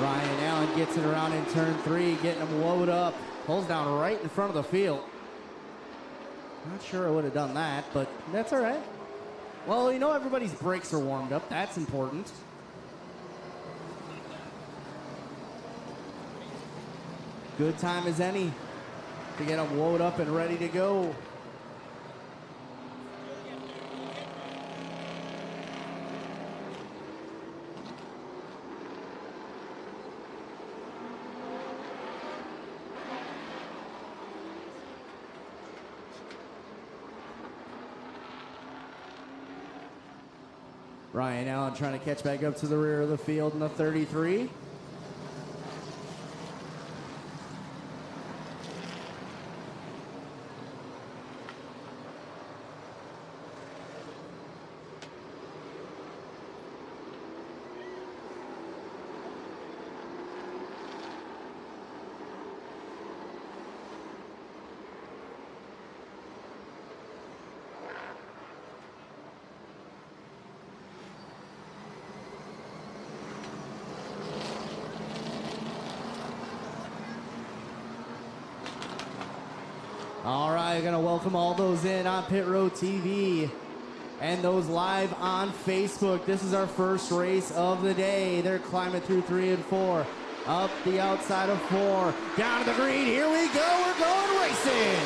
Ryan Allen gets it around in turn 3, getting him loaded up. Pulls down right in front of the field. Not sure I would have done that, but that's all right. Well, you know everybody's brakes are warmed up. That's important. Good time as any to get them loaded up and ready to go. Ryan Allen trying to catch back up to the rear of the field in the 33. All right, gonna welcome all those in on Pit Road TV and those live on Facebook. This is our first race of the day. They're climbing through 3 and 4, up the outside of 4, down to the green. Here we go, we're going racing.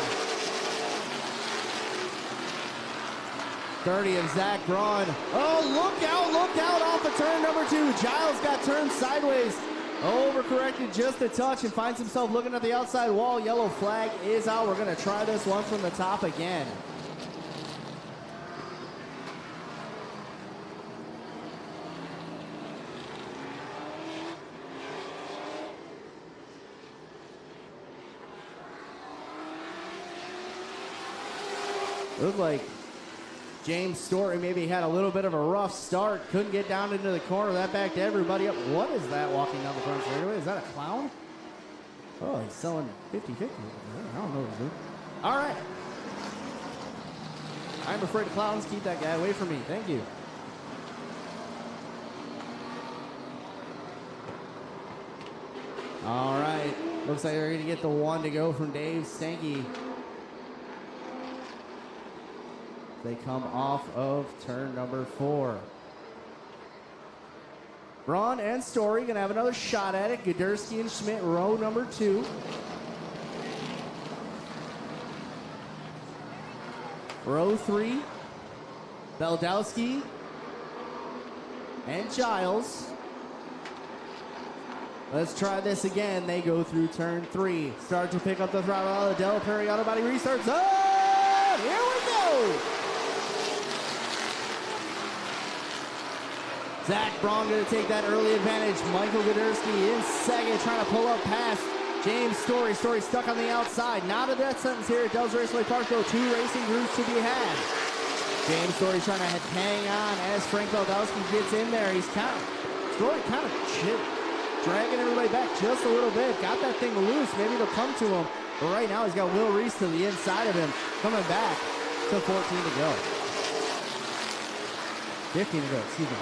30 of Zach Braun. Oh, look out off of turn number 2. Giles got turned sideways. Overcorrected just a touch and finds himself looking at the outside wall. Yellow flag is out. We're going to try this one from the top again. Looked like James Story maybe had a little bit of a rough start. Couldn't get down into the corner. That backed everybody up. What is that walking down the front straightaway? Is that a clown? Oh, he's selling 50-50. I don't know what he's doing. All right. I'm afraid of clowns. Keep that guy away from me. Thank you. All right. Looks like they're going to get the one to go from Dave Stanky. They come off of turn number 4. Braun and Story gonna have another shot at it. Guderski and Schmidt, row number 2. Row 3, Beldowski and Giles. Let's try this again. They go through turn 3. Start to pick up the throttle. The Della Perry auto body restarts. Oh, here we go. Zach Braun going to take that early advantage. Michael Guderski in second, trying to pull up past James Story. Story stuck on the outside. Not a death sentence here at Dells Raceway Park, though. 2 racing groups to be had. James Story trying to hang on as Frank Beldowski gets in there. He's Story kind of dragging everybody back just a little bit. Got that thing loose. Maybe it'll come to him. But right now he's got Will Reese to the inside of him. Coming back to 14 to go. 15 to go, excuse me.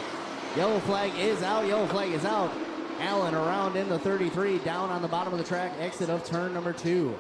Yellow flag is out. Yellow flag is out. Allen around in the 33, down on the bottom of the track, exit of turn number 2.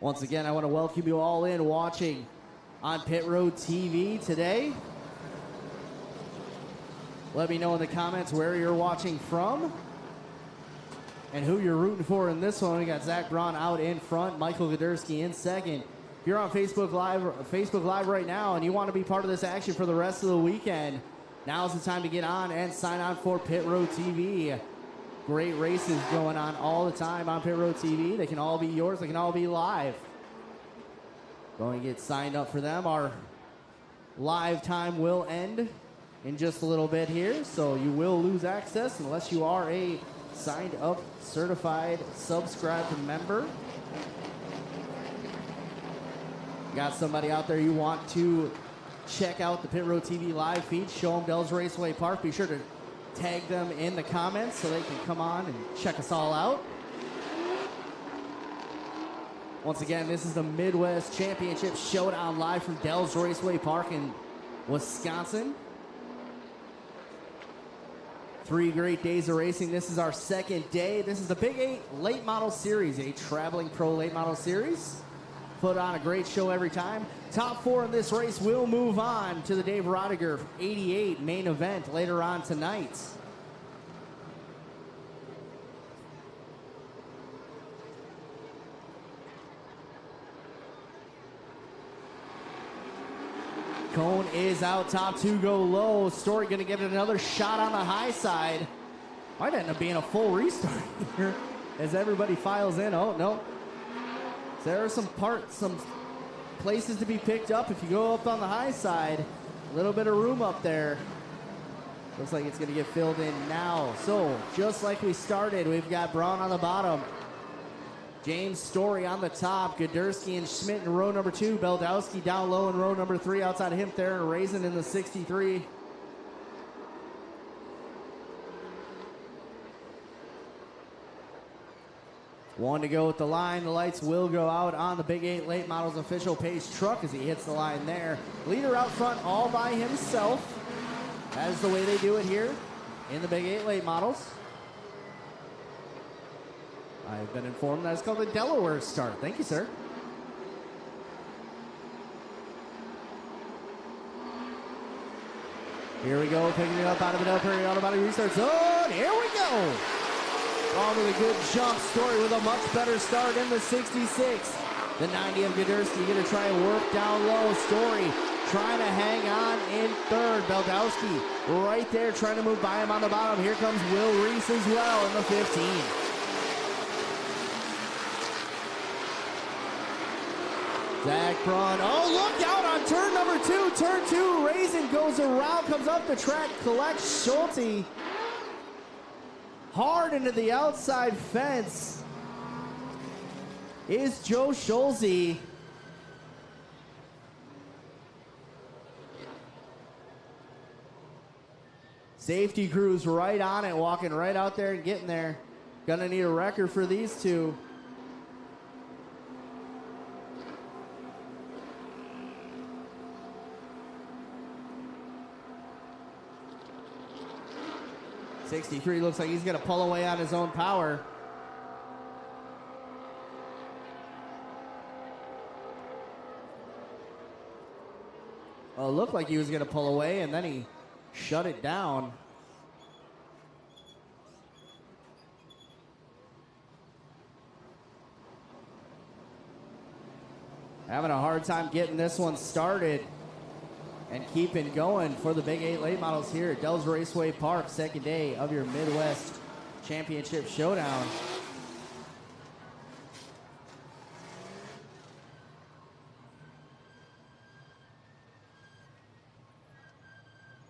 Once again, I want to welcome you all in watching on Pit Road TV today. Let me know in the comments where you're watching from and who you're rooting for in this one. We got Zach Braun out in front, Michael Guderski in second. If you're on Facebook Live right now and you want to be part of this action for the rest of the weekend, now's the time to get on and sign on for Pit Road TV. Great races going on all the time on Pit Road TV. They can all be yours. They can all be live. Going to get signed up for them. Our live time will end in just a little bit here, so you will lose access unless you are a signed up, certified, subscribed member. Got somebody out there you want to check out the Pit Road TV live feed, show them Dells Raceway Park. Be sure to tag them in the comments so they can come on and check us all out. Once again, this is the Midwest Championship Showdown live from Dells Raceway Park in Wisconsin. 3 great days of racing. This is our second day. This is the Big 8 Late Model Series, a traveling pro late model series. Put on a great show every time. Top 4 in this race will move on to the Dave Rodiger 88 main event later on tonight. Cone is out, top 2 go low. Story gonna give it another shot on the high side. Might end up being a full restart here as everybody files in. Oh, no. There are some places to be picked up if you go up on the high side. A little bit of room up there. Looks like it's gonna get filled in now. So, just like we started, we've got Braun on the bottom. James Story on the top, Guderski and Schmidt in row number 2, Beldowski down low in row number 3, outside of him there, and Raisin in the 63. One to go with the line. The lights will go out on the Big 8 Late Models official pace truck as he hits the line there. Leader out front all by himself. That is the way they do it here in the Big 8 Late Models. I've been informed that it's called the Delaware start. Thank you, sir. Here we go, picking it up out of the Delaware automatic restart zone. Here we go. On with a good jump. Story with a much better start in the 66. The 90 of Guderski going to try and work down low. Story trying to hang on in third. Beldowski right there trying to move by him on the bottom. Here comes Will Reese as well in the 15. Zach Braun, oh, look out on turn number 2. Turn 2, Raisin goes around, comes up the track, collects Schulte. Hard into the outside fence is Joe Schulze. Safety crew's right on it, walking right out there and getting there. Gonna need a record for these two. '63 looks like he's going to pull away on his own power. Well, it looked like he was going to pull away, and then he shut it down. Having a hard time getting this one started and keeping going for the Big 8 Late Models here at Dells Raceway Park, second day of your Midwest Championship Showdown.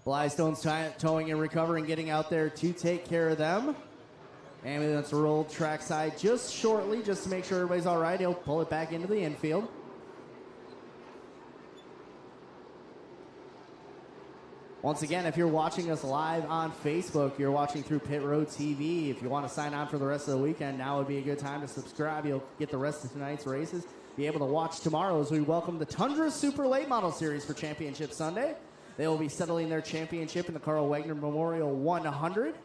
Blystone's towing and recovering, getting out there to take care of them. Ambulance rolled trackside just shortly, just to make sure everybody's all right. He'll pull it back into the infield. Once again, if you're watching us live on Facebook, you're watching through Pit Road TV. If you want to sign on for the rest of the weekend, now would be a good time to subscribe. You'll get the rest of tonight's races. Be able to watch tomorrow as we welcome the Tundra Super Late Model Series for Championship Sunday. They will be settling their championship in the Carl Wagner Memorial 100.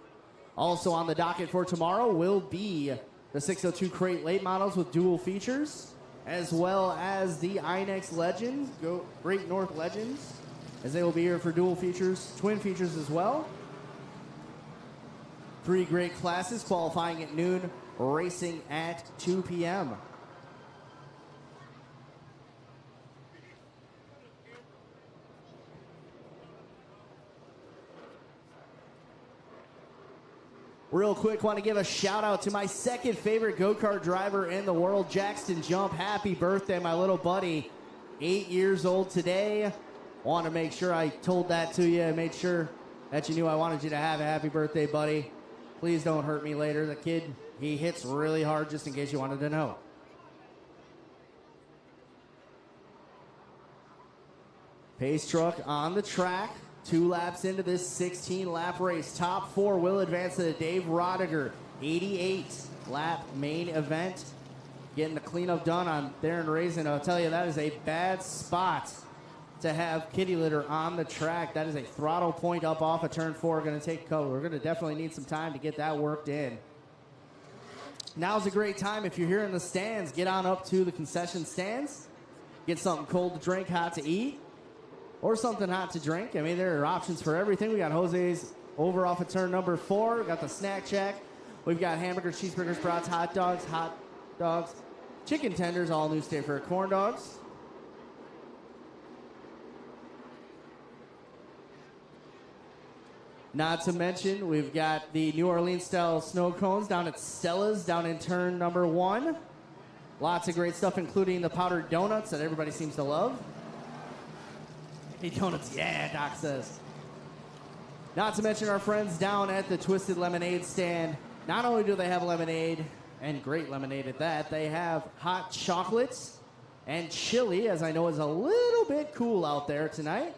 Also on the docket for tomorrow will be the 602 Crate Late Models with dual features, as well as the INEX Legends, Great North Legends, as they will be here for dual features, twin features as well. 3 great classes qualifying at noon, racing at 2 p.m. Real quick, want to give a shout out to my second favorite go-kart driver in the world, Jackson Jump. Happy birthday, my little buddy. 8 years old today. Want to make sure I told that to you and made sure that you knew I wanted you to have a happy birthday, buddy. Please don't hurt me later. The kid, he hits really hard, just in case you wanted to know. Pace truck on the track. 2 laps into this 16-lap race. Top 4 will advance to the Dave Rodiger 88-lap main event. Getting the cleanup done on Darren Raisin. I'll tell you, that is a bad spot to have kitty litter on the track. That is a throttle point up off of turn 4. Going to take cover. We're going to definitely need some time to get that worked in. Now's a great time. If you're here in the stands, get on up to the concession stands. Get something cold to drink, hot to eat, or something hot to drink. I mean, there are options for everything. We got Jose's over off of turn number 4. We got the snack shack. We've got hamburgers, cheeseburgers, brats, hot dogs, chicken tenders, all new state fair corn dogs. Not to mention, we've got the New Orleans-style snow cones down at Stella's, down in turn number 1. Lots of great stuff, including the powdered donuts that everybody seems to love. Hey, donuts, yeah, Doc says. Not to mention our friends down at the Twisted Lemonade stand. Not only do they have lemonade, and great lemonade at that, they have hot chocolates and chili, as I know is a little bit cool out there tonight.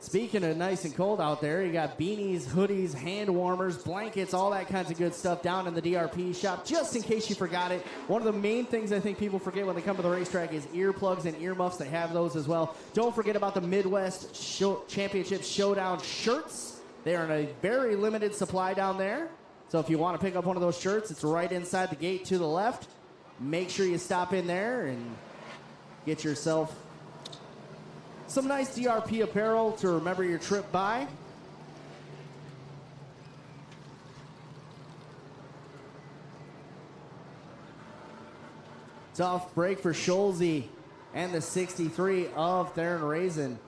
Speaking of nice and cold out there, you got beanies, hoodies, hand warmers, blankets, all that kinds of good stuff down in the DRP shop, just in case you forgot it. One of the main things I think people forget when they come to the racetrack is earplugs and earmuffs. They have those as well. Don't forget about the Midwest Championship Showdown shirts. They are in a very limited supply down there. So if you want to pick up one of those shirts, it's right inside the gate to the left. Make sure you stop in there and get yourself some nice DRP apparel to remember your trip by. Tough break for Scholze and the 63 of Theron Raisin.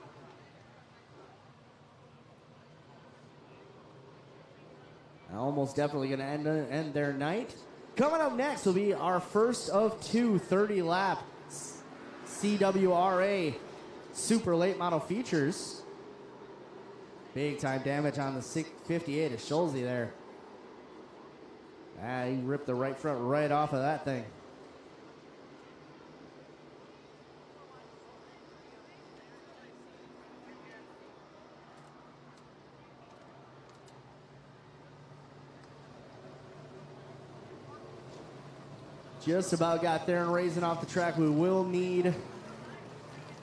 Almost definitely going to end their night. Coming up next will be our first of 2 30-lap CWRA Super Late Model features. Big time damage on the 58 of Scholze there. He ripped the right front right off of that thing. Just about got there and Raisin off the track. We will need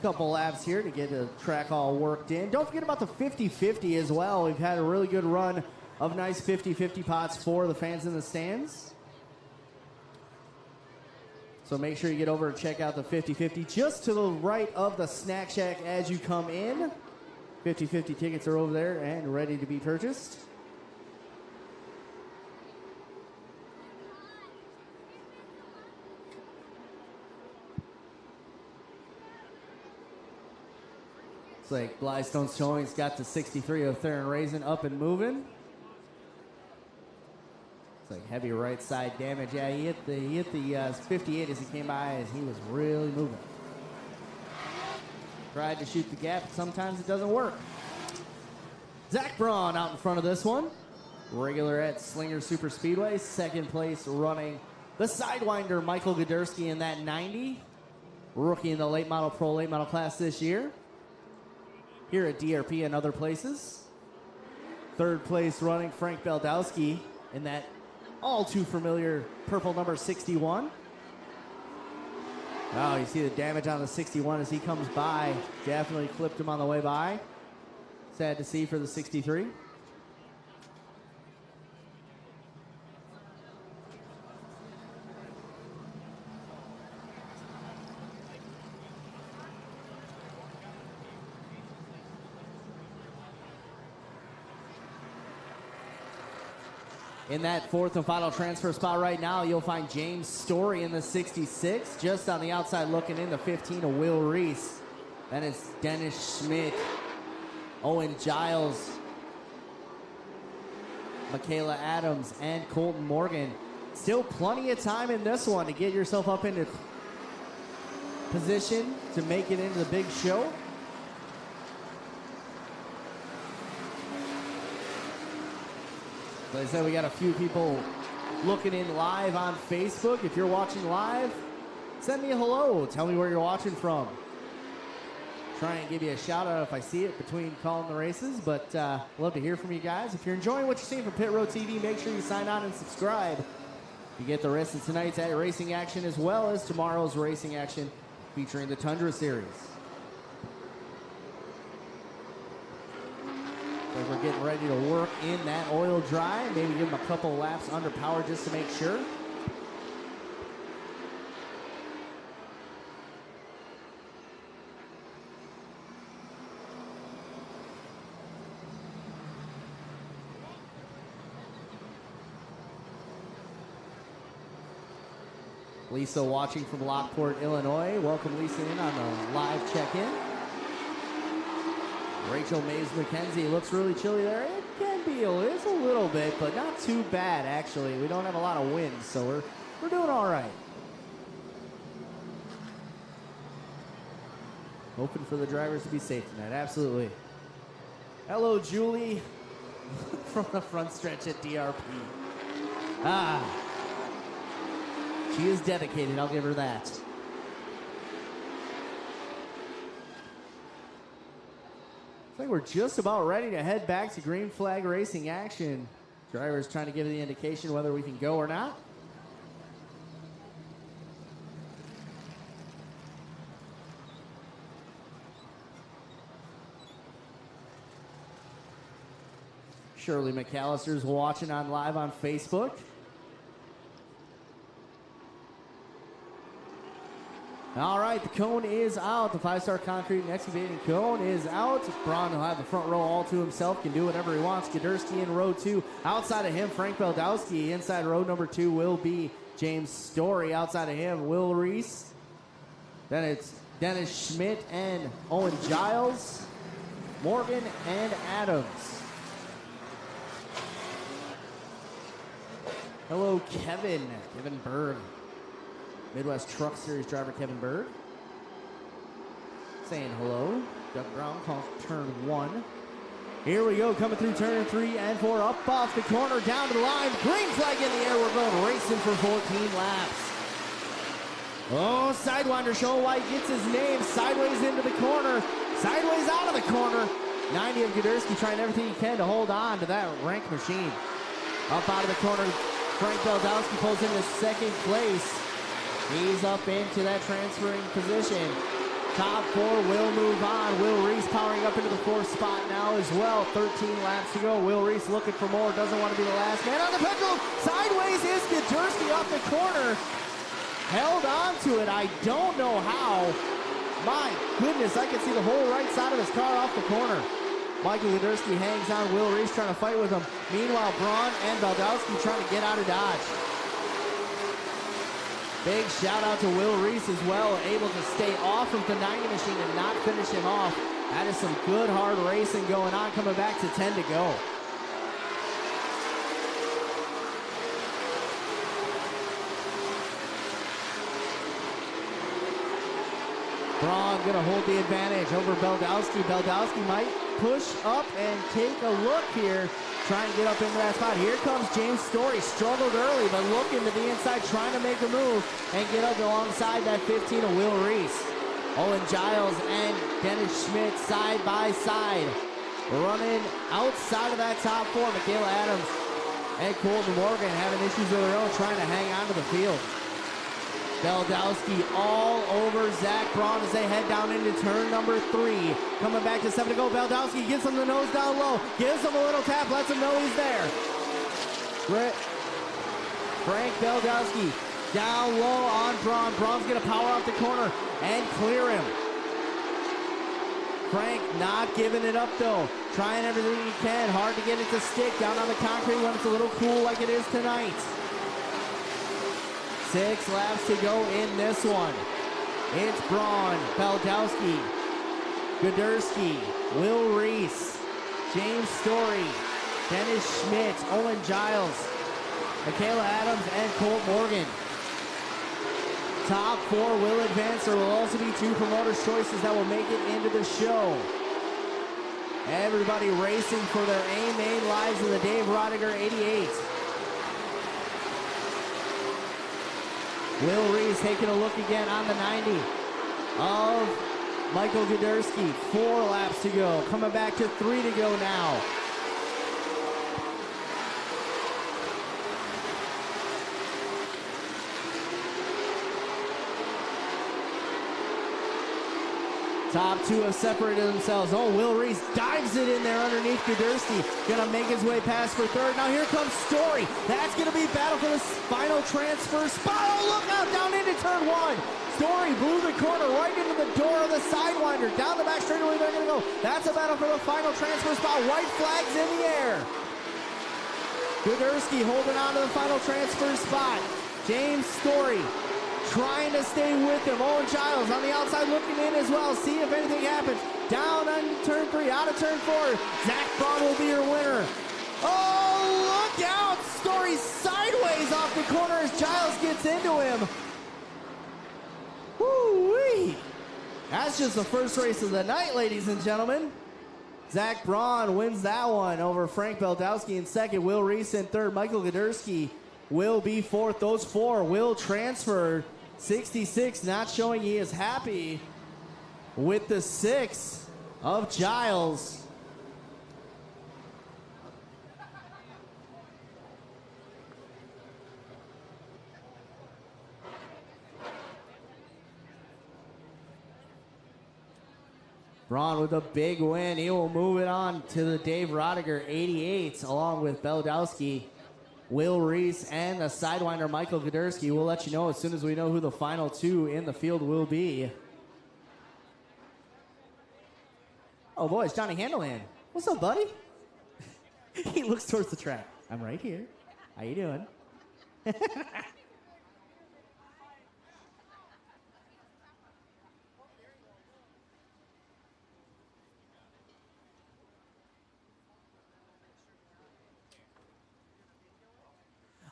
couple laps here to get the track all worked in. Don't forget about the 50-50 as well. We've had a really good run of nice 50-50 pots for the fans in the stands. So make sure you get over and check out the 50-50 just to the right of the snack shack as you come in. 50-50 tickets are over there and ready to be purchased. Like Blystone's showing, he's got the 63 of Theron Raisin up and moving. It's like heavy right side damage. Yeah, he hit the 58 as he came by, as he was really moving. Tried to shoot the gap, but sometimes it doesn't work. Zach Braun out in front of this one. Regular at Slinger Super Speedway. Second place running the Sidewinder, Michael Guderski in that 90. Rookie in the late model pro late model class this year. Here at DRP and other places. Third place running Frank Beldowski in that all too familiar purple number 61. Oh, you see the damage on the 61 as he comes by. Definitely clipped him on the way by. Sad to see for the 63. In that fourth and final transfer spot right now, you'll find James Story in the 66. Just on the outside looking in, the 15 of Will Reese. Then it's Dennis Schmidt, Owen Giles, Michaela Adams, and Colton Morgan. Still plenty of time in this one to get yourself up into position to make it into the big show. Like I said, we got a few people looking in live on Facebook. If you're watching live, send me a hello. Tell me where you're watching from. Try and give you a shout out if I see it between calling the races, but love to hear from you guys. If you're enjoying what you're seeing from Pit Road TV, make sure you sign on and subscribe. You get the rest of tonight's racing action as well as tomorrow's racing action featuring the Tundra Series. So we're getting ready to work in that oil dry. Maybe give them a couple laps under power just to make sure. Lisa watching from Lockport, Illinois. Welcome Lisa in on the live check-in. Rachel Mays McKenzie looks really chilly there. It can be, it's a little bit, but not too bad actually. We don't have a lot of wind, so we're doing all right. Hoping for the drivers to be safe tonight, absolutely. Hello, Julie, from the front stretch at DRP. She is dedicated, I'll give her that. I think we're just about ready to head back to green flag racing action. Drivers trying to give the indication whether we can go or not. Shirley McAllister's watching on live on Facebook. All right, the cone is out. The 5-star concrete and excavating cone is out. Braun will have the front row all to himself, can do whatever he wants. Guderski in row 2. Outside of him, Frank Beldowski. Inside row number 2 will be James Story. Outside of him, Will Reese. Then it's Dennis Schmidt and Owen Giles. Morgan and Adams. Hello, Kevin Berg. Midwest Truck Series driver Kevin Berg saying hello. Doug Brown calls turn 1. Here we go, coming through turn 3 and 4. Up off the corner, down to the line. Green flag in the air. We're going racing for 14 laps. Oh, Sidewinder showing why he gets his name. Sideways into the corner. Sideways out of the corner. 90 of Guderski trying everything he can to hold on to that rank machine. Up out of the corner, Frank Beldowski pulls into second place. He's up into that transferring position. Top 4 will move on. Will Reese powering up into the 4th spot now as well. 13 laps to go. Will Reese looking for more. Doesn't want to be the last man on the pedal. Sideways is Guderski off the corner. Held on to it. I don't know how. My goodness, I can see the whole right side of his car off the corner. Michael Guderski hangs on. Will Reese trying to fight with him. Meanwhile, Braun and Beldowski trying to get out of Dodge. Big shout out to Will Reese as well, able to stay off of the 90 machine and not finish him off. That is some good hard racing going on, coming back to 10 to go. Braun gonna hold the advantage over Beldowski. Beldowski might push up and take a look here. Trying to get up into that spot. Here comes James Story. Struggled early, but looking to the inside, trying to make a move and get up alongside that 15 of Will Reese. Owen Giles and Dennis Schmidt side by side. Running outside of that top 4. Michaela Adams and Colton Morgan having issues of their own, trying to hang on to the field. Beldowski all over Zach Braun as they head down into turn number 3. Coming back to 7 to go. Beldowski gives him the nose down low. Gives him a little tap. Lets him know he's there. Frank Beldowski down low on Braun. Braun's going to power off the corner and clear him. Frank not giving it up though. Trying everything he can. Hard to get it to stick down on the concrete when it's a little cool like it is tonight. 6 laps to go in this one. It's Braun, Beldowski, Guderski, Will Reese, James Story, Dennis Schmidt, Owen Giles, Michaela Adams, and Colt Morgan. Top 4 will advance. There will also be 2 promoters' choices that will make it into the show. Everybody racing for their main lives in the Dave Rodiger 88. Will Reese taking a look again on the 90 of Michael Guderski. 4 laps to go. Coming back to 3 to go now. Top 2 have separated themselves. Oh, Will Reese dives it in there underneath Guderski. Gonna make his way past for 3rd. Now here comes Story. That's gonna be battle for the final transfer spot. Oh, look out, down into turn 1. Story blew the corner right into the door of the Sidewinder. Down the back straightaway they're gonna go. That's a battle for the final transfer spot. White flags in the air. Guderski holding on to the final transfer spot. James Story trying to stay with him. Owen Giles on the outside looking in as well. See if anything happens. Down on turn 3, out of turn 4. Zach Braun will be your winner. Oh, look out! Story sideways off the corner as Giles gets into him. Woo-wee! That's just the first race of the night, ladies and gentlemen. Zach Braun wins that one over Frank Beldowski in 2nd. Will Reese in 3rd. Michael Guderski will be 4th. Those 4 will transfer. 66 not showing he is happy with the 6 of Giles. Braun with a big win. He will move it on to the Dave Rodiger 88 along with Beldowski, Will Reese, and the Sidewinder Michael Guderski. We'll let you know as soon as we know who the final 2 in the field will be. Oh boy, it's Johnny Handeland. What's up, buddy? He looks towards the track. I'm right here. How you doing?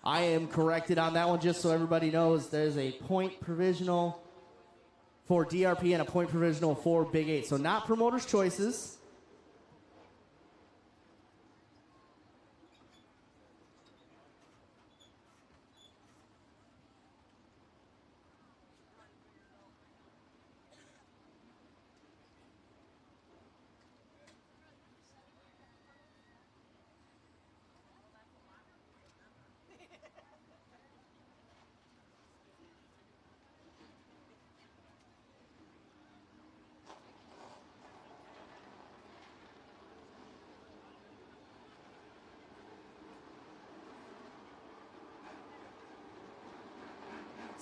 I am corrected on that one, just so everybody knows. There's a point provisional for DRP and a point provisional for Big 8. So not promoters' choices.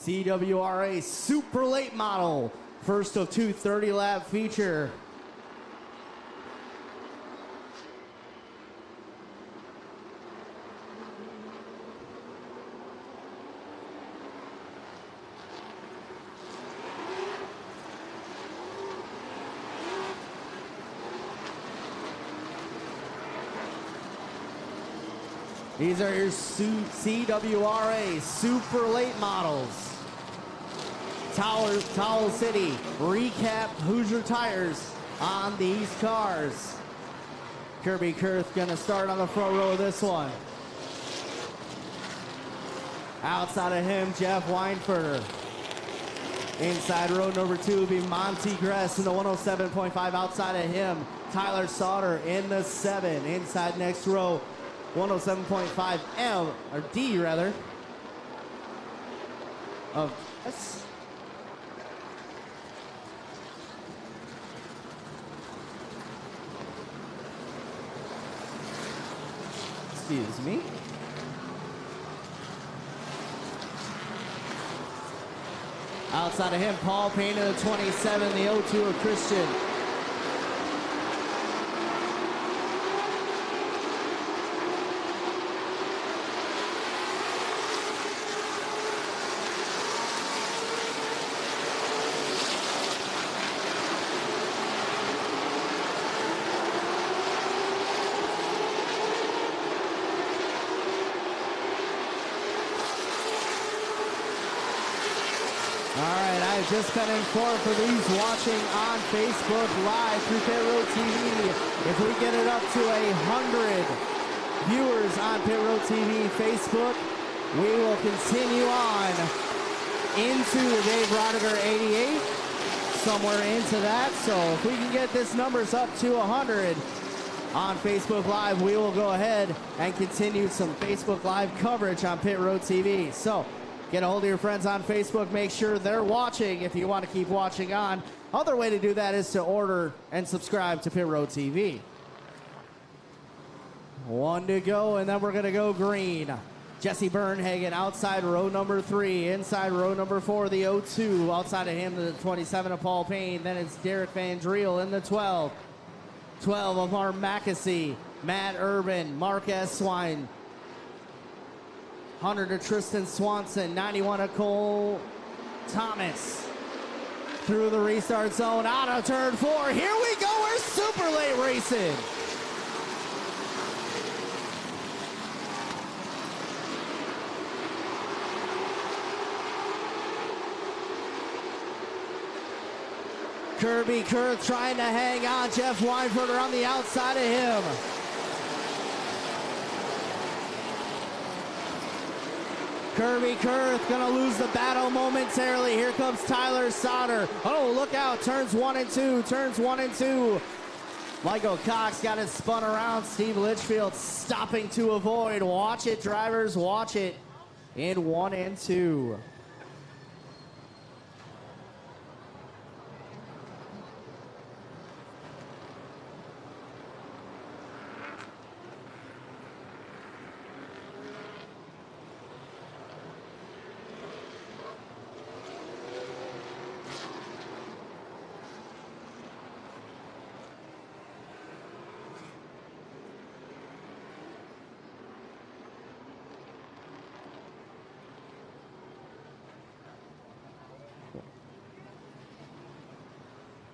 CWRA Super Late Model, first of 2 30-lap feature. These are your CWRA Super Late Models. Towel City recap Hoosier tires on these cars. Kirby Kurth gonna start on the front row of this one. Outside of him, Jeff Weinferter. Inside row number 2 will be Monty Gress in the 107.5. Outside of him, Tyler Sauter in the 7. Inside next row, 107.5 M, or D rather. Excuse me. Outside of him, Paul Payne in the 27, the 02 of Christian. All Live. Just been informed for these watching on Facebook Live through Pit Road TV. If we get it up to 100 viewers on Pit Road TV Facebook, we will continue on into the Dave Rodiger 88, somewhere into that. So if we can get this numbers up to 100 on Facebook Live, we will go ahead and continue some Facebook Live coverage on Pit Road TV. So get a hold of your friends on Facebook. Make sure they're watching if you want to keep watching on. Other way to do that is to order and subscribe to Pit Road TV. One to go, and then we're going to go green. Jesse Bernhagen outside row number 3, inside row number 4, the 02. Outside of him, the 27 of Paul Payne. Then it's Derek Van Driel in the 12. 12 of Mark Mackesy, Matt Urban, Mark S. Swine. 100 of Tristan Swanson, 91 of Cole Thomas. Through the restart zone, out of turn 4. Here we go, we're super late racing. Kirby Kurth trying to hang on. Jeff Weinberger on the outside of him. Kirby Kurth gonna lose the battle momentarily. Here comes Tyler Sauter. Oh, look out, turns 1 and 2, turns 1 and 2. Michael Cox got it spun around. Steve Litchfield stopping to avoid. Watch it, drivers, watch it in 1 and 2.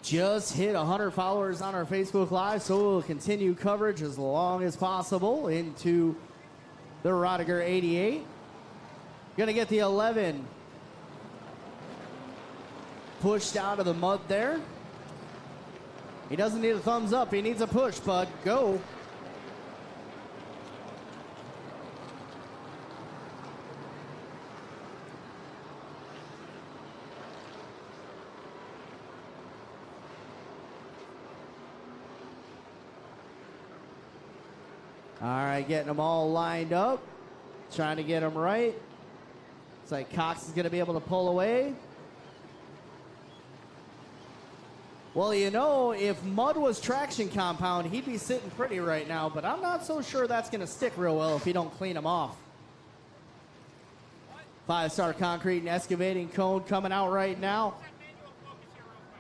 Just hit 100 followers on our Facebook Live, so we'll continue coverage as long as possible into the Rodiger 88. Gonna get the 11 pushed out of the mud there. He doesn't need a thumbs up, he needs a push, bud. Go. All right, getting them all lined up. Trying to get them right. It's like Cox is going to be able to pull away. Well, you know, if mud was traction compound, he'd be sitting pretty right now, but I'm not so sure that's going to stick real well if you don't clean him off. 5-star concrete and excavating cone coming out right now.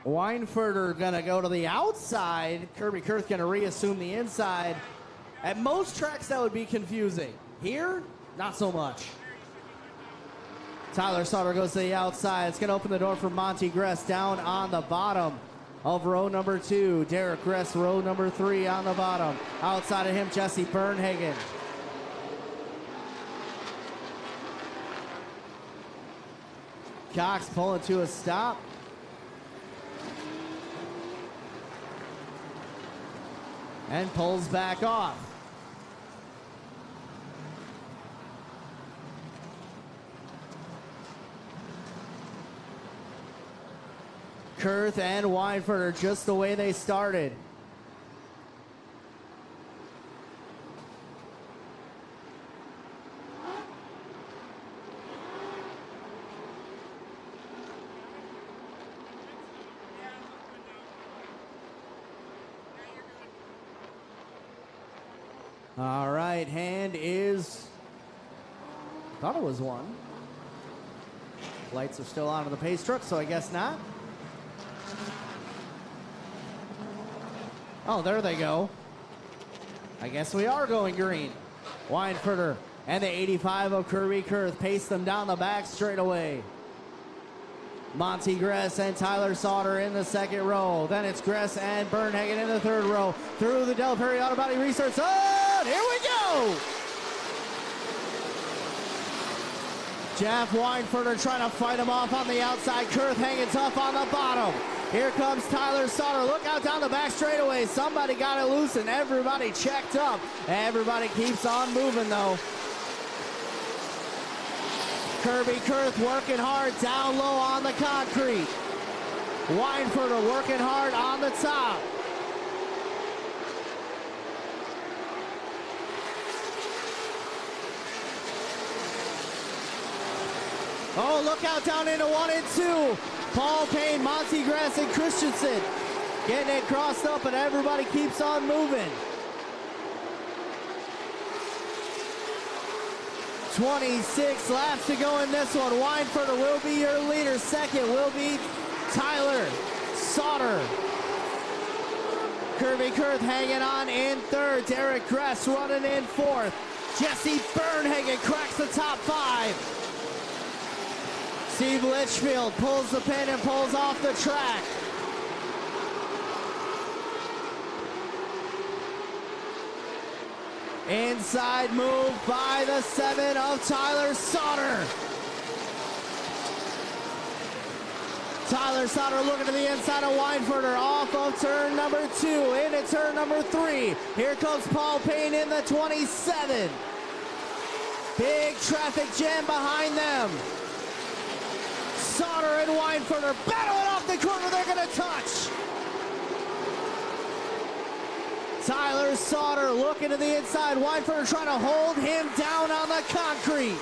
Weinfurter going to go to the outside. Kirby Kurth going to reassume the inside. At most tracks, that would be confusing. Here, not so much. Tyler Sauter goes to the outside. It's going to open the door for Monty Gress down on the bottom of row number 2. Derek Gress, row number 3 on the bottom. Outside of him, Jesse Bernhagen. Cox pulling to a stop. And pulls back off. Kurth and Weinfurter just the way they started. All right, hand is, I thought it was 1. Lights are still on in the pace truck, so I guess not. Oh, there they go. I guess we are going green. Weinfurter and the 85 of Kirby Kurth pace them down the back straight away. Monty Gress and Tyler Sauter in the second row. Then it's Gress and Bernhagen in the third row. Through the Del Perry Auto Body Research zone. Here we go. Jeff Weinfurter trying to fight him off on the outside. Kurth hanging tough on the bottom. Here comes Tyler Sauter. Look out down the back straightaway. Somebody got it loose and everybody checked up. Everybody keeps on moving though. Kirby Kurth working hard down low on the concrete. Weinfurter working hard on the top. Oh, look out down into 1 and 2. Paul Payne, Monty Grass, and Christensen getting it crossed up, and everybody keeps on moving. 26 laps to go in this one. Weinfurter will be your leader. Second will be Tyler Sauter. Kirby Kurth hanging on in third. Derek Gress running in fourth. Jesse Bernhagen cracks the top 5. Steve Litchfield pulls the pin and pulls off the track. Inside move by the 7 of Tyler Sauter. Tyler Sauter looking to the inside of Weinfurter off of turn number 2 into turn number 3. Here comes Paul Payne in the 27. Big traffic jam behind them. Sauter and Weinfurter battling off the corner. They're going to touch. Tyler Sauter looking to the inside. Weinfurter trying to hold him down on the concrete.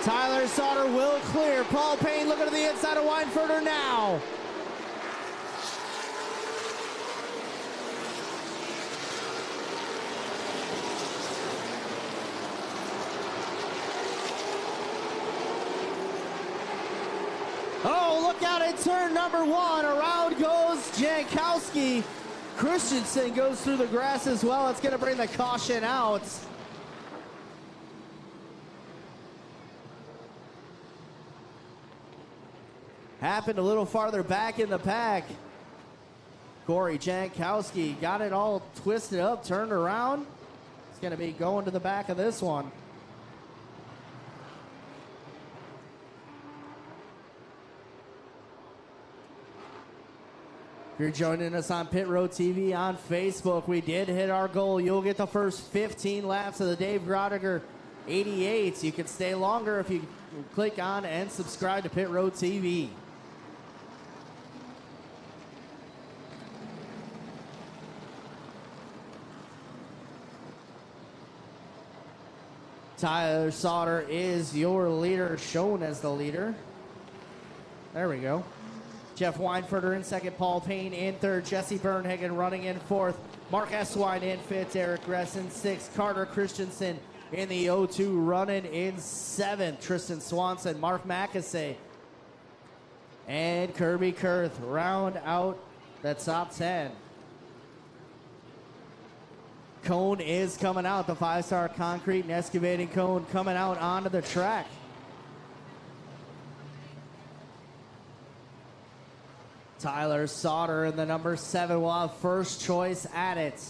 Tyler Sauter will clear. Paul Payne looking to the inside of Weinfurter now. Oh, look out at turn number 1. Around goes Jankowski. Christensen goes through the grass as well. It's going to bring the caution out. Happened a little farther back in the pack. Corey Jankowski got it all twisted up, turned around. It's going to be going to the back of this one. If you're joining us on Pit Road TV on Facebook, we did hit our goal. You'll get the first 15 laps of the Dave Grodiger 88. You can stay longer if you click on and subscribe to Pit Road TV. Tyler Sauter is your leader, shown as the leader. There we go. Jeff Weinfurter in second, Paul Payne in third, Jesse Bernhagen running in fourth, Mark Eswine in fifth, Eric Gress in sixth, Carter Christensen in the 0-2 running in seventh, Tristan Swanson, Mark Mackesay, and Kirby Kurth round out the top 10. Cone is coming out, the 5-star concrete and excavating cone coming out onto the track. Tyler Sauter in the number 7 will have first choice at it.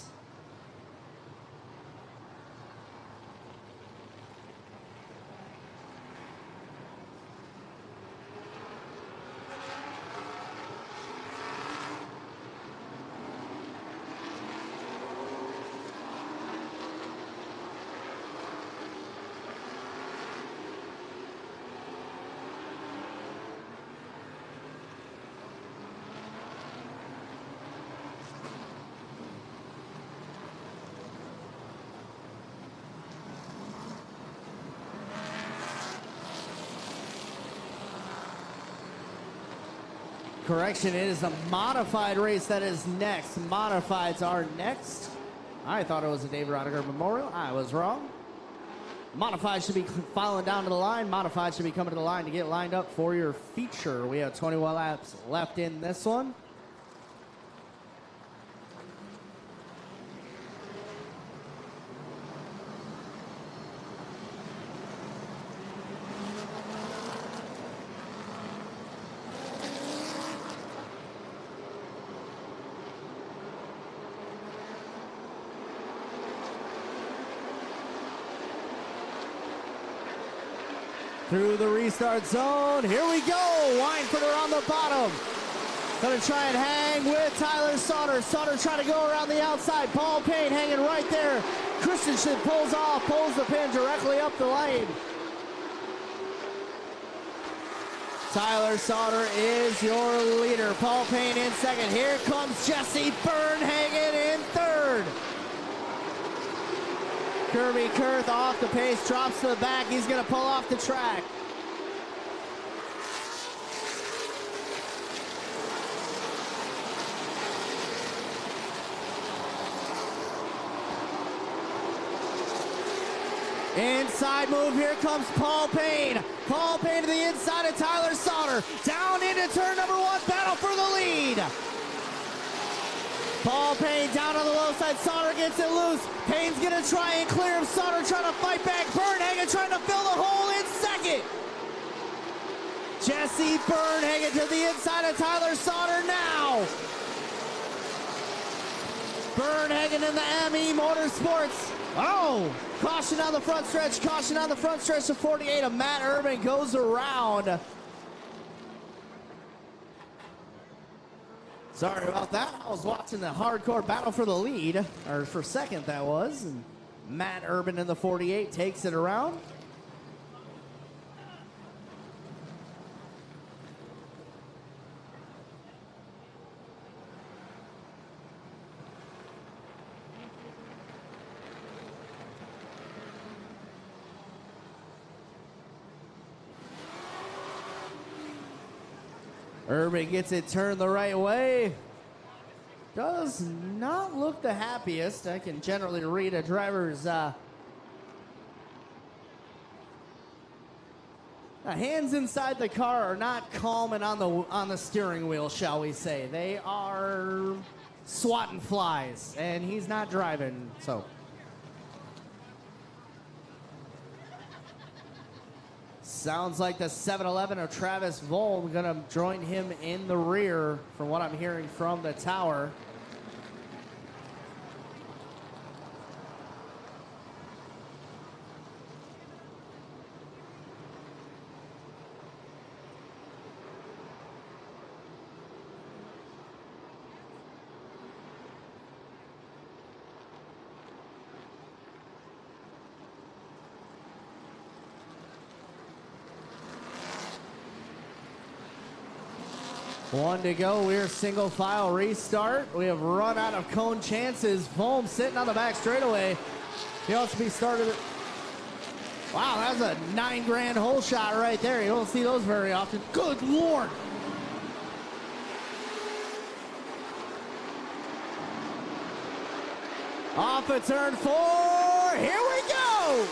Correction, it is a modified race that is next. Modifieds are next. I thought it was a Dave Rodiger Memorial. I was wrong. Modified should be following down to the line. Modified should be coming to the line to get lined up for your feature. We have 21 laps left in this one. through the restart zone. Here we go. Weinfurter on the bottom. Gonna try and hang with Tyler Sauter. Sauter trying to go around the outside. Paul Payne hanging right there. Christensen pulls off, pulls the pin directly up the lane. Tyler Sauter is your leader. Paul Payne in second. Here comes Jesse Byrne hanging in third. Kirby Kurth off the pace, drops to the back. He's gonna pull off the track. Inside move, here comes Paul Payne. Paul Payne to the inside of Tyler Sauter. Down into turn number one, battle for the lead. Paul Payne down on the low side, Sauter gets it loose. Payne's gonna try and clear him, Sauter trying to fight back. Bernhagen trying to fill the hole in second. Jesse Bernhagen to the inside of Tyler Sauter now. Bernhagen in the ME Motorsports. Oh, caution on the front stretch, caution on the front stretch of 48 of Matt Urban goes around. Sorry about that. I was watching the hardcore battle for the lead, or for second that was, and Matt Urban in the 48 takes it around. Urban gets it turned the right way. Does not look the happiest. I can generally read a driver's hands inside the car are not calm and on the steering wheel, shall we say. They are swatting flies, and he's not driving, so. Sounds like the 711 of Travis Volm gonna join him in the rear from what I'm hearing from the tower. One to go. We're single file restart. We have run out of cone chances. Volm sitting on the back straightaway. He wants to be started. Wow, that's a $9 grand hole shot right there. You don't see those very often. Good Lord. Off of turn 4. Here we go.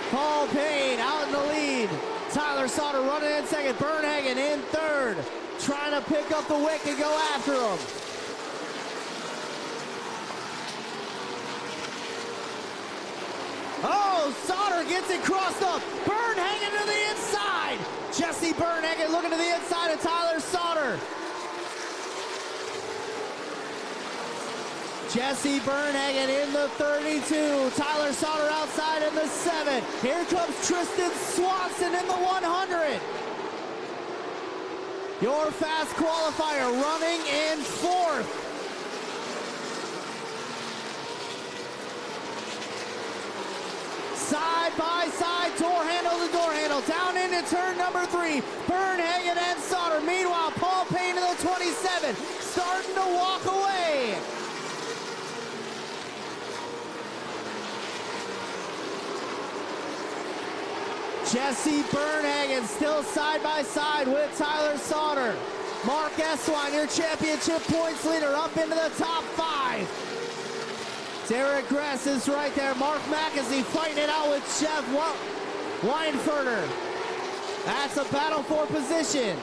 Paul Payne out in the lead. Tyler Sauter running in second. Bernhagen in third. Trying to pick up the wick and go after him. Oh, Sauter gets it crossed up. Bernhagen to the inside. Jesse Bernhagen looking to the inside of Tyler Sauter. Jesse Bernhagen in the 32. Tyler Sauter outside in the 7. Here comes Tristan Swanson in the 100. Your fast qualifier running in 4th. Side by side, door handle to door handle. Down into turn number 3. Bernhagen and Sauter. Meanwhile, Paul Payne in the 27. Starting to walk away. Jesse Bernhagen still side by side with Tyler Sauter. Mark Eswine, your championship points leader, up into the top 5. Derek Gress is right there. Mark McAsey fighting it out with Jeff Weinfurter. That's a battle for position.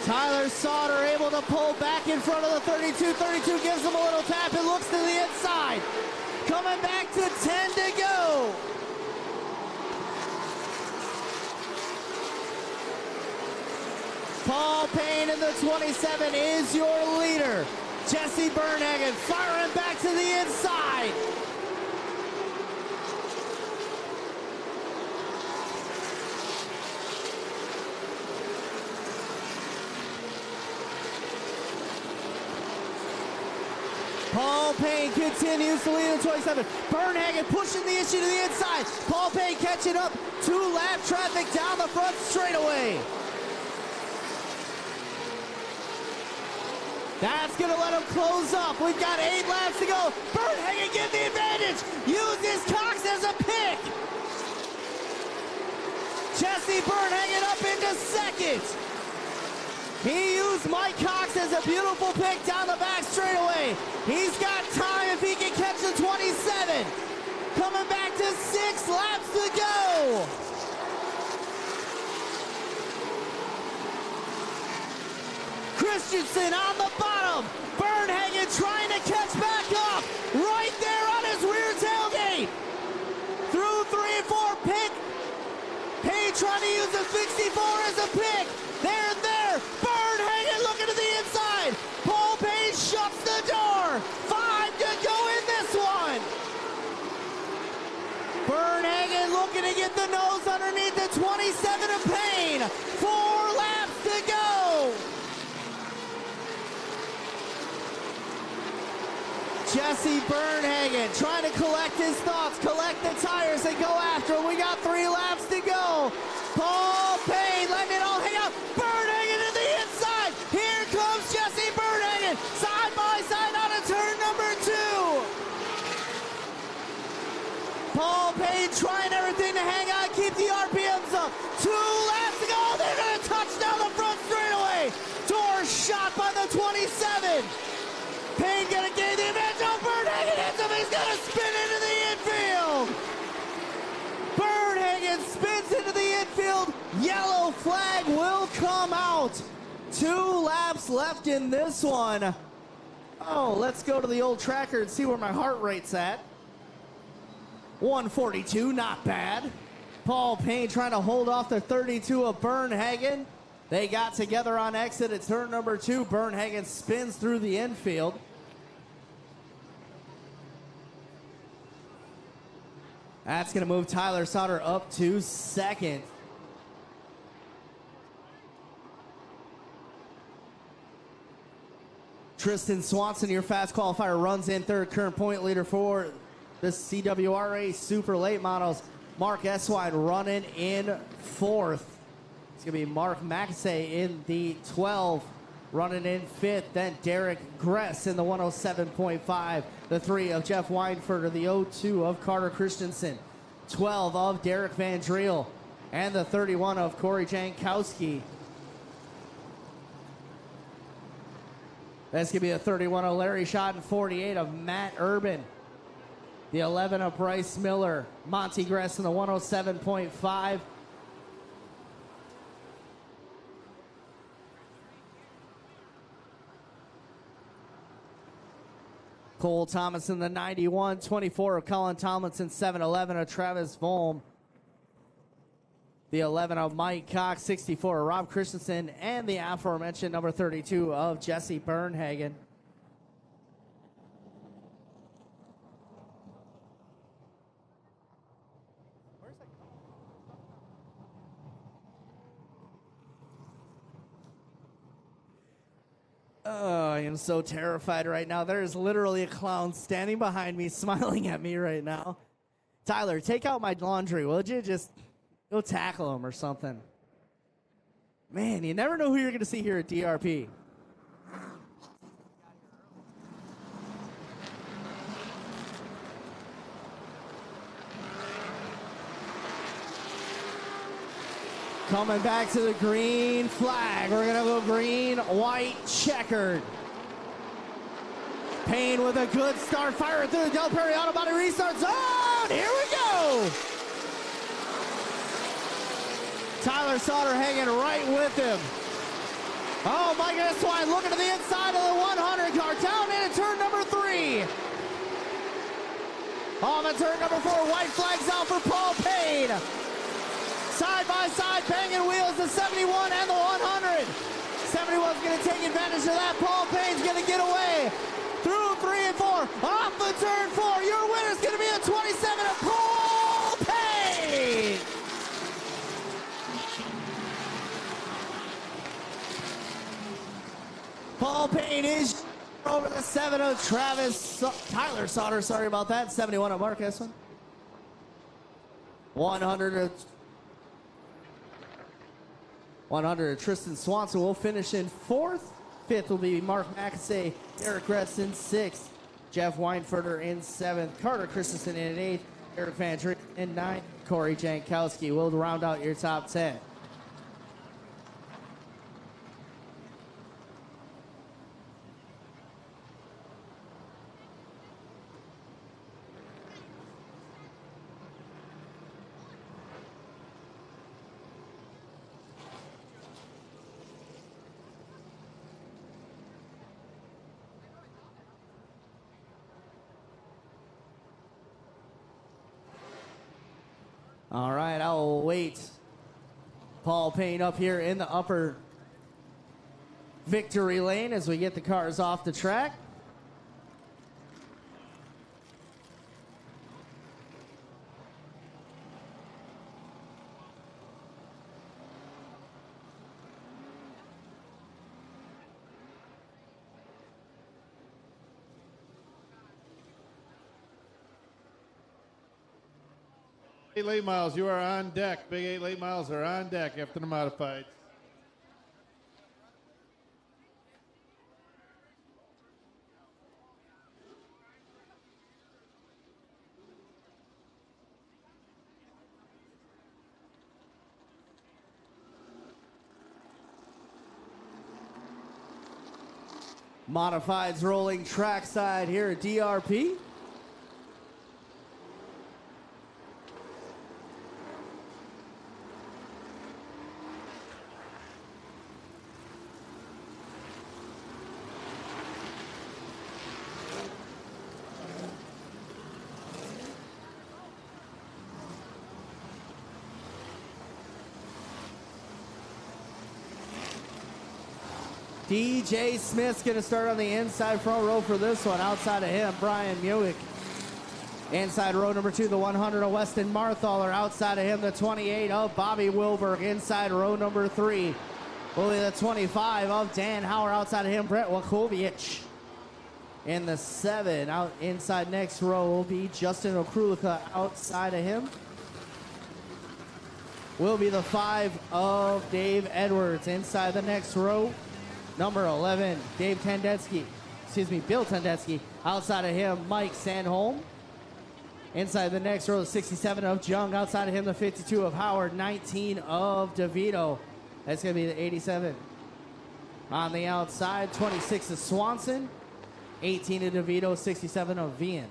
Tyler Sauter able to pull back in front of the 32. 32 gives him a little tap and looks to the inside. Coming back to 10 to go. Paul Payne in the 27 is your leader. Jesse Bernhagen firing back to the inside. Paul Payne continues to lead in 27. Bernhagen pushing the issue to the inside. Paul Payne catching up. 2-lap traffic down the front straightaway. That's going to let him close up. We've got 8 laps to go. Bernhagen get the advantage. Uses Cox as a pick. Jesse Bernhagen up into second. He used Mike Cox as a beautiful pick down the back straightaway. He's got time if he can catch the 27. Coming back to 6 laps to go. Christensen on the bottom. Bernhagen trying to catch back up. Right there on his rear tailgate. Through 3 and 4 pick. Payne trying to use the 64 as a pick. There. Bernhagen looking to the inside. Paul Payne shuts the door. 5 to go in this one. Bernhagen looking to get the nose underneath the 27 of Payne. 4 laps to go. Jesse Bernhagen trying to collect his thoughts, collect the tires, and go after him. We got 3 laps to go. Paul Payne letting it all hang out. Bernhagen to the inside. Here comes Jesse Bernhagen. Side by side out of turn number 2. Paul Payne trying everything to hang on, keep the RPMs up. 2 laps to go. They're going to touch down the front straightaway. Door shot by the 27. Payne going to gain the advantage. Oh, Bernhagen hits him. He's going to spin into the infield. Bernhagen spins into the infield. Yellow flag will come out. 2 laps left in this one. Oh, let's go to the old tracker and see where my heart rate's at. 142, not bad. Paul Payne trying to hold off the 32 of Bernhagen. They got together on exit at turn number 2. Bernhagen spins through the infield. That's going to move Tyler Sauter up to second. Tristan Swanson, your fast qualifier, runs in third. Current point leader for the CWRA Super Late Models. Mark Eswine running in fourth. It's going to be Mark Maxey in the 12, running in fifth. Then Derek Gress in the 107.5. The 3 of Jeff Weinberger, the 02 of Carter Christensen, 12 of Derek Van Driel, and the 31 of Corey Jankowski. That's going to be a 31 of Larry Schott and 48 of Matt Urban. The 11 of Bryce Miller, Monty Gress in the 107.5. Cole Thomas in the 91, 24 of Colin Tomlinson, 7-11 of Travis Volm. The 11 of Mike Cox, 64 of Rob Christensen, and the aforementioned number 32 of Jesse Bernhagen. Oh, I am so terrified right now. There is literally a clown standing behind me, smiling at me right now. Tyler, take out my laundry, would you? Just go tackle him or something. Man, you never know who you're going to see here at DRP. Coming back to the green flag. We're going to go green, white, checkered. Payne with a good start. Fire through the Del Perry Auto Body Restart Zone. Here we go. Tyler Sauter hanging right with him. Oh, my goodness, Swine looking to the inside of the 100 car. Down in at turn number 3. Off at turn number 4. White flags out for Paul Payne. Side by side, banging wheels, the 71 and the 100. 71's going to take advantage of that. Paul Payne's going to get away through 3 and 4. Off the turn 4. Your winner's going to be a 27 of Paul Payne. Paul Payne is over the 7 of Tyler Sauter. Sorry about that. 71 of Mark Eswin. 100 of Tristan Swanson will finish in 4th. 5th will be Mark McAsey, Eric Retz in 6th, Jeff Weinfurter in 7th, Carter Christensen in 8th, Eric Van Dreen in 9th, Corey Jankowski will round out your top 10. All right, I'll wait Paul Payne up here in the upper victory lane as we get the cars off the track. Late Miles, you are on deck. Big 8 Late Miles are on deck after the modifieds. Modifieds rolling trackside here at DRP. DJ Smith's going to start on the inside front row for this one. Outside of him, Brian Muick. Inside row number 2, the 100 of Weston Marthaler. Outside of him, the 28 of Bobby Wilberg. Inside row number 3, will be the 25 of Dan Hauer. Outside of him, Brett Wakovic. In the 7, out inside next row will be Justin Okrulika. Outside of him will be the 5 of Dave Edwards. Inside the next row, number 11, Bill Tendetsky. Outside of him, Mike Sandholm. Inside the next row, the 67 of Jung. Outside of him, the 52 of Howard. 19 of DeVito. That's going to be the 87. On the outside, 26 of Swanson. 18 of DeVito, 67 of Vian.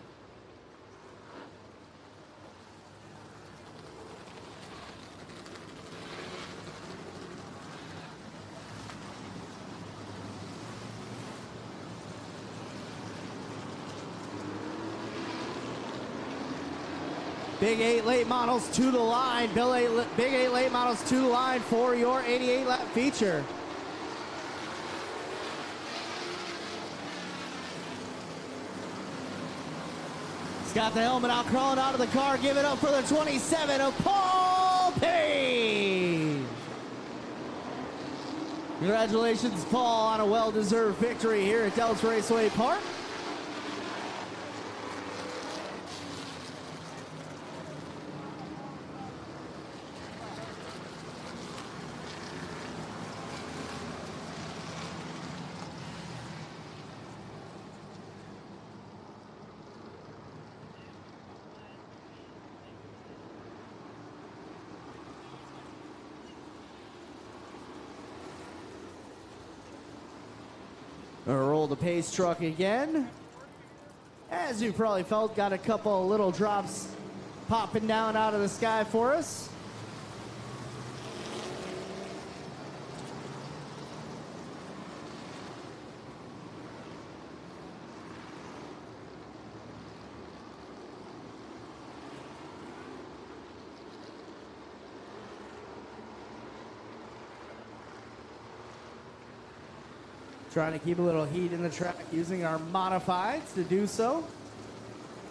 Big 8 late models to the line. Big 8 late models to the line for your 88 lap feature. He's got the helmet out, crawling out of the car. Give it up for the 27 of Paul Payne. Congratulations, Paul, on a well-deserved victory here at Dells Raceway Park. Roll the pace truck again. As you probably felt, got a couple of little drops popping down out of the sky for us. Trying to keep a little heat in the track using our modifieds to do so.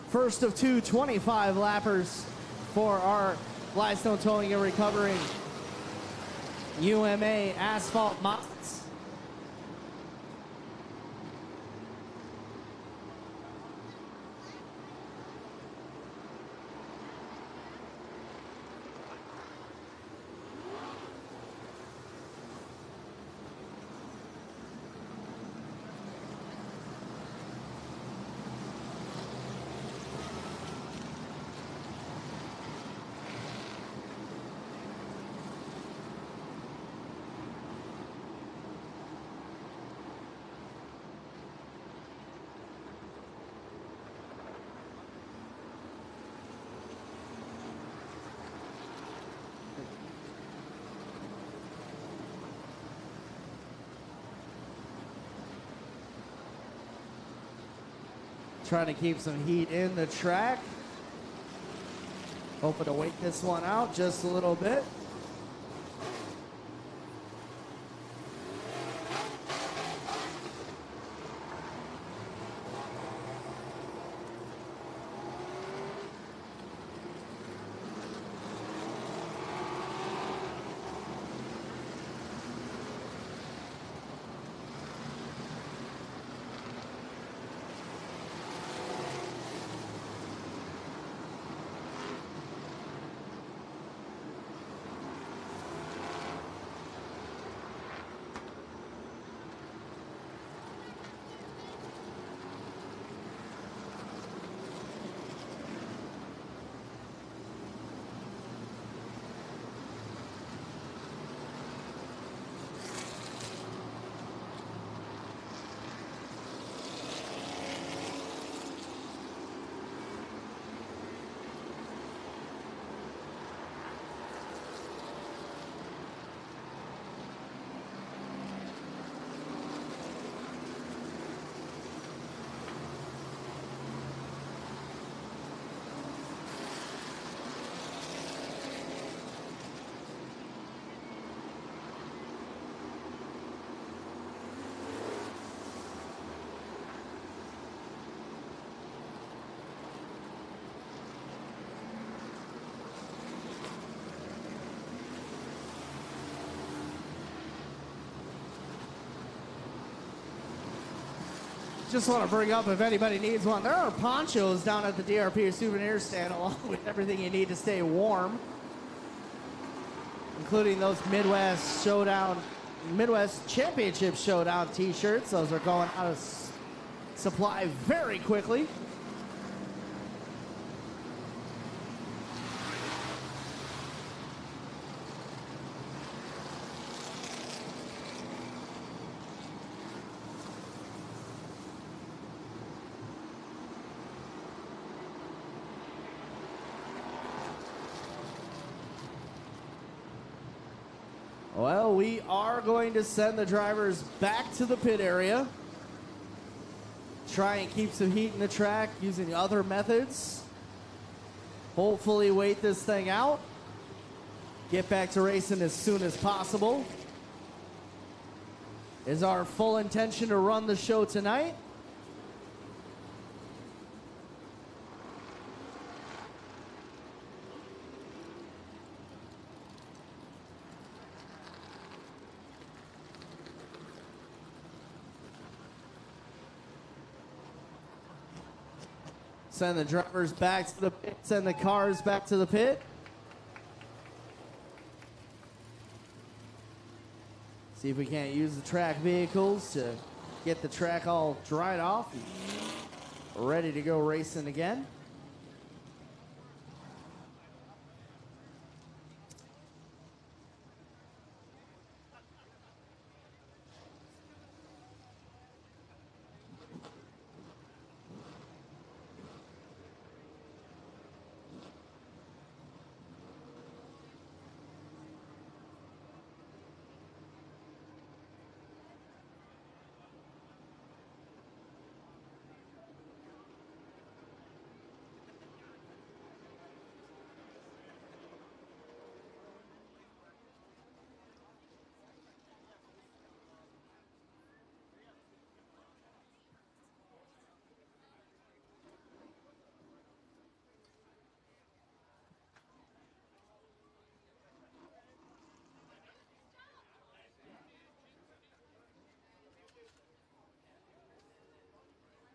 First of two 25 lappers for our Gladstone Towing and Recovering UMA asphalt mods. Trying to keep some heat in the track. Hoping to wait this one out just a little bit. Just want to bring up, if anybody needs one, there are ponchos down at the DRP souvenir stand along with everything you need to stay warm, including those Midwest Championship Showdown t-shirts. Those are going out of supply very quickly. Well, we are going to send the drivers back to the pit area. Try and keep some heat in the track using other methods. Hopefully wait this thing out. Get back to racing as soon as possible. Is our full intention to run the show tonight. Send the drivers back to the pit, send the cars back to the pit. See if we can't use the track vehicles to get the track all dried off and ready to go racing again.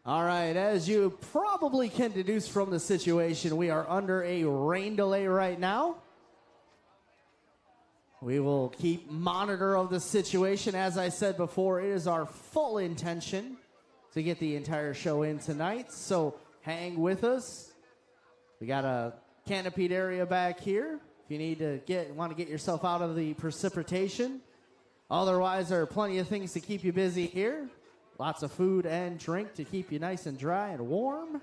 All right, as you probably can deduce from the situation, we are under a rain delay right now. We will keep monitor of the situation. As I said before, it is our full intention to get the entire show in tonight, so hang with us. We got a canopied area back here if you need to want to get yourself out of the precipitation. Otherwise, there are plenty of things to keep you busy here. Lots of food and drink to keep you nice and dry and warm.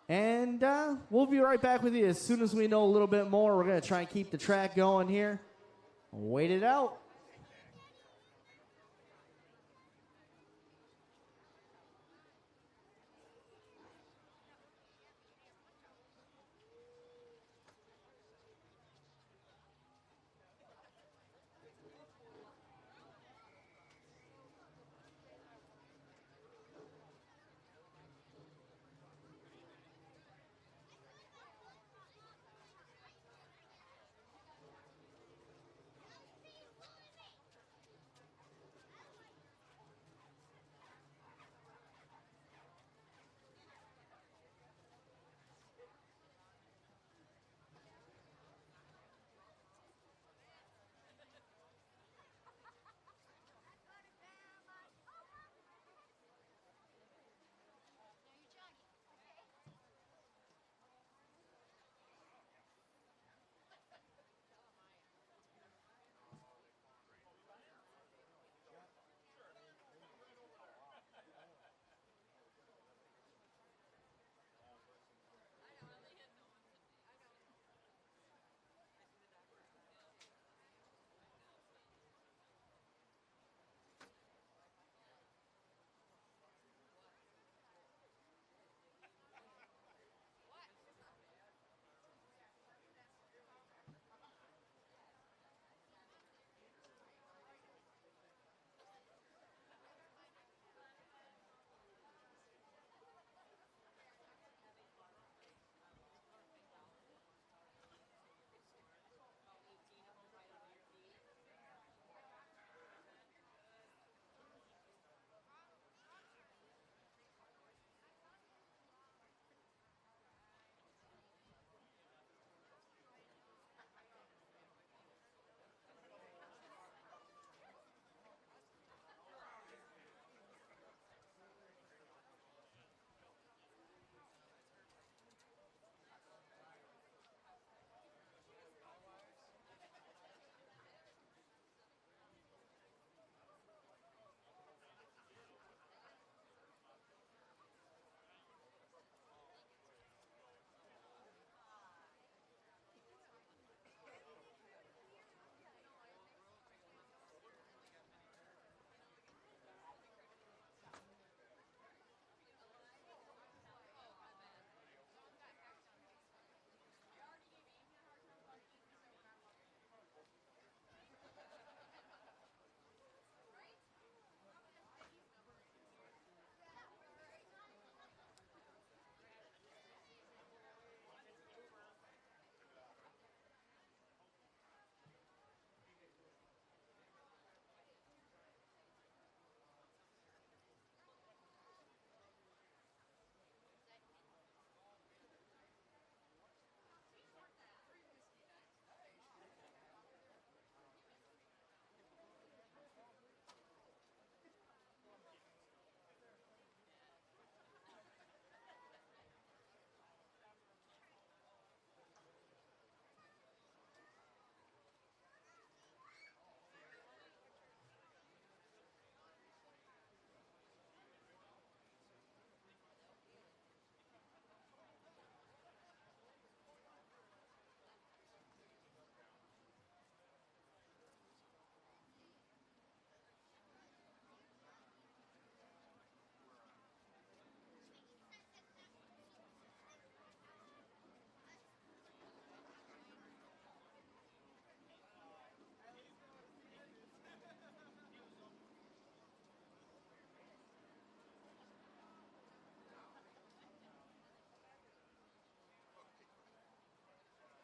And we'll be right back with you as soon as we know a little bit more. We're going to try and keep the track going here. Wait it out.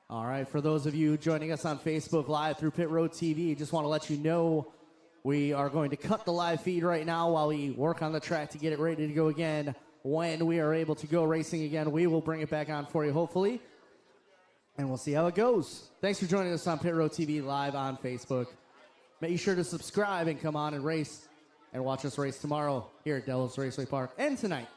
All right, for those of you joining us on Facebook Live through Pit Road TV, just want to let you know We are going to cut the live feed right now while we work on the track to get it ready to go again. When we are able to go racing again, we will bring it back on for you, hopefully. And we'll see how it goes. Thanks for joining us on Pit Road TV live on Facebook. Make sure to subscribe and come on and race and watch us race tomorrow here at Delos Raceway Park and tonight